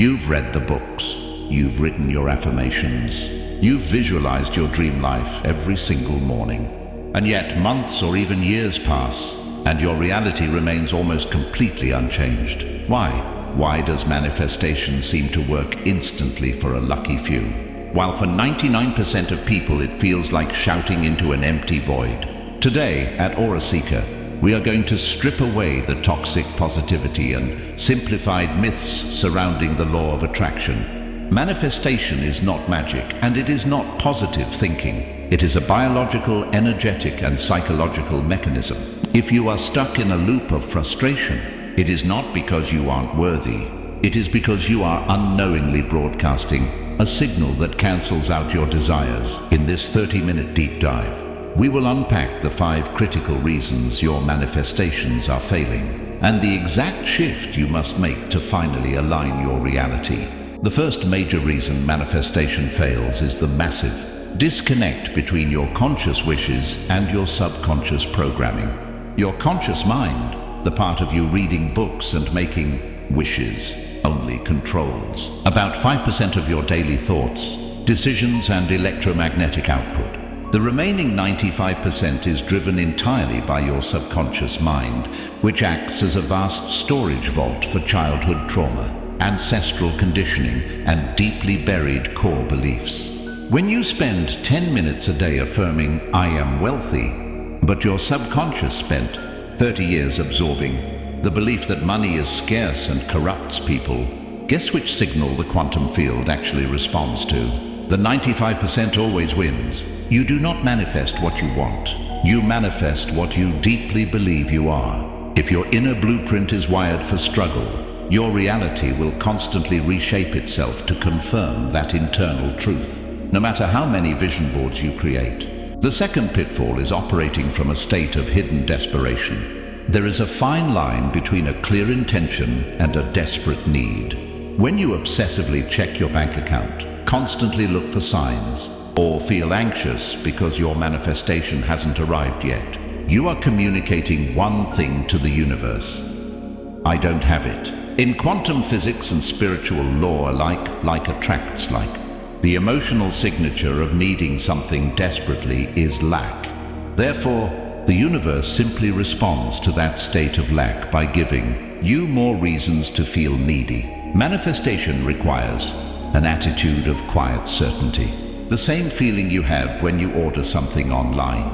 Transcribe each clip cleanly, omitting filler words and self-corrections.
You've read the books, you've written your affirmations, you've visualized your dream life every single morning. And yet months or even years pass, and your reality remains almost completely unchanged. Why? Why does manifestation seem to work instantly for a lucky few, while for 99% of people it feels like shouting into an empty void? Today at Aura Seeker, we are going to strip away the toxic positivity and simplified myths surrounding the law of attraction. Manifestation is not magic, and it is not positive thinking. It is a biological, energetic, and psychological mechanism. If you are stuck in a loop of frustration, it is not because you aren't worthy. It is because you are unknowingly broadcasting a signal that cancels out your desires. In this 30-minute deep dive, we will unpack the 5 critical reasons your manifestations are failing, and the exact shift you must make to finally align your reality. The first major reason manifestation fails is the massive disconnect between your conscious wishes and your subconscious programming. Your conscious mind, the part of you reading books and making wishes, only controls about 5% of your daily thoughts, decisions, and electromagnetic output. The remaining 95% is driven entirely by your subconscious mind, which acts as a vast storage vault for childhood trauma, ancestral conditioning, and deeply buried core beliefs. When you spend 10 minutes a day affirming, "I am wealthy," but your subconscious spent 30 years absorbing the belief that money is scarce and corrupts people, guess which signal the quantum field actually responds to? The 95% always wins. You do not manifest what you want. You manifest what you deeply believe you are. If your inner blueprint is wired for struggle, your reality will constantly reshape itself to confirm that internal truth, no matter how many vision boards you create. The second pitfall is operating from a state of hidden desperation. There is a fine line between a clear intention and a desperate need. When you obsessively check your bank account, constantly look for signs, or feel anxious because your manifestation hasn't arrived yet, you are communicating one thing to the universe: I don't have it. In quantum physics and spiritual law alike, like attracts like. The emotional signature of needing something desperately is lack. Therefore, the universe simply responds to that state of lack by giving you more reasons to feel needy. Manifestation requires an attitude of quiet certainty. The same feeling you have when you order something online.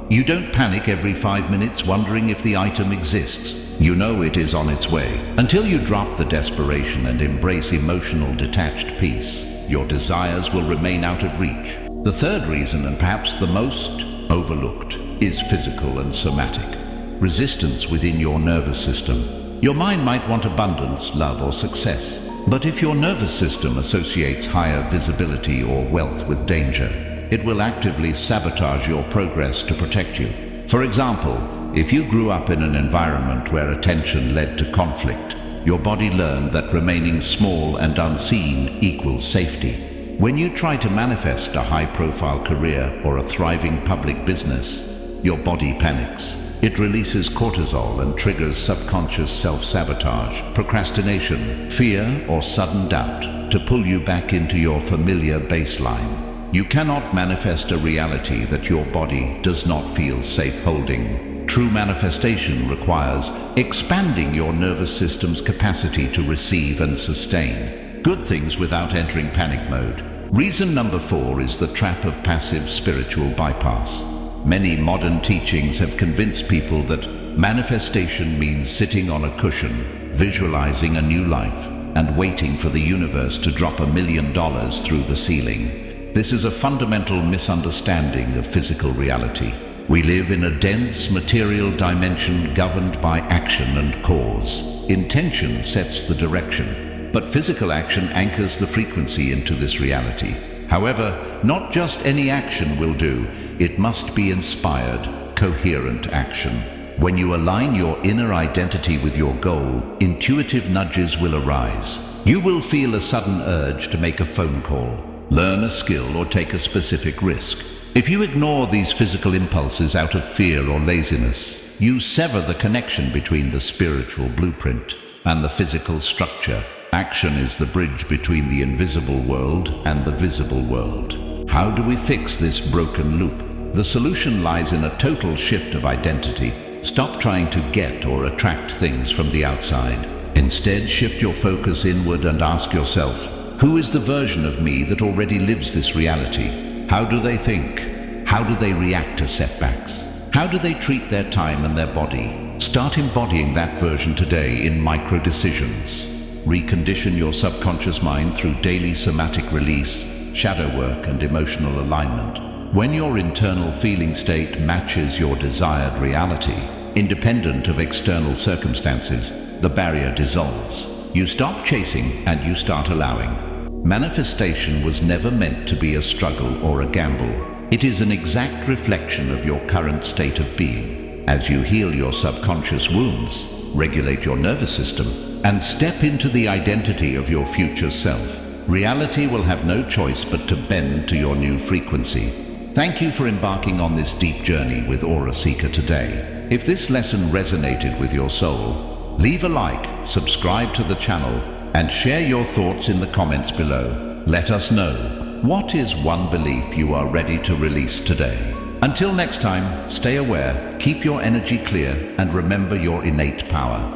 You don't panic every 5 minutes wondering if the item exists. You know it is on its way. Until you drop the desperation and embrace emotional detached peace, your desires will remain out of reach. The third reason, and perhaps the most overlooked, is physical and somatic. Resistance within your nervous system. Your mind might want abundance, love, or success. But if your nervous system associates higher visibility or wealth with danger, it will actively sabotage your progress to protect you. For example, if you grew up in an environment where attention led to conflict, your body learned that remaining small and unseen equals safety. When you try to manifest a high-profile career or a thriving public business, your body panics. It releases cortisol and triggers subconscious self-sabotage, procrastination, fear, or sudden doubt to pull you back into your familiar baseline. You cannot manifest a reality that your body does not feel safe holding. True manifestation requires expanding your nervous system's capacity to receive and sustain good things without entering panic mode. Reason number 4 is the trap of passive spiritual bypass. Many modern teachings have convinced people that manifestation means sitting on a cushion, visualizing a new life, and waiting for the universe to drop $1 million through the ceiling. This is a fundamental misunderstanding of physical reality. We live in a dense material dimension governed by action and cause. Intention sets the direction, but physical action anchors the frequency into this reality. However, not just any action will do. It must be inspired, coherent action. When you align your inner identity with your goal, intuitive nudges will arise. You will feel a sudden urge to make a phone call, learn a skill, or take a specific risk. If you ignore these physical impulses out of fear or laziness, you sever the connection between the spiritual blueprint and the physical structure. Action is the bridge between the invisible world and the visible world. How do we fix this broken loop? The solution lies in a total shift of identity. Stop trying to get or attract things from the outside. Instead, shift your focus inward and ask yourself, who is the version of me that already lives this reality? How do they think? How do they react to setbacks? How do they treat their time and their body? Start embodying that version today in micro decisions. Recondition your subconscious mind through daily somatic release, shadow work, and emotional alignment. When your internal feeling state matches your desired reality, independent of external circumstances, the barrier dissolves. You stop chasing and you start allowing. Manifestation was never meant to be a struggle or a gamble. It is an exact reflection of your current state of being. As you heal your subconscious wounds, regulate your nervous system, and step into the identity of your future self, reality will have no choice but to bend to your new frequency. Thank you for embarking on this deep journey with Aura Seeker today. If this lesson resonated with your soul, leave a like, subscribe to the channel, and share your thoughts in the comments below. Let us know, what is one belief you are ready to release today? Until next time, stay aware, keep your energy clear, and remember your innate power.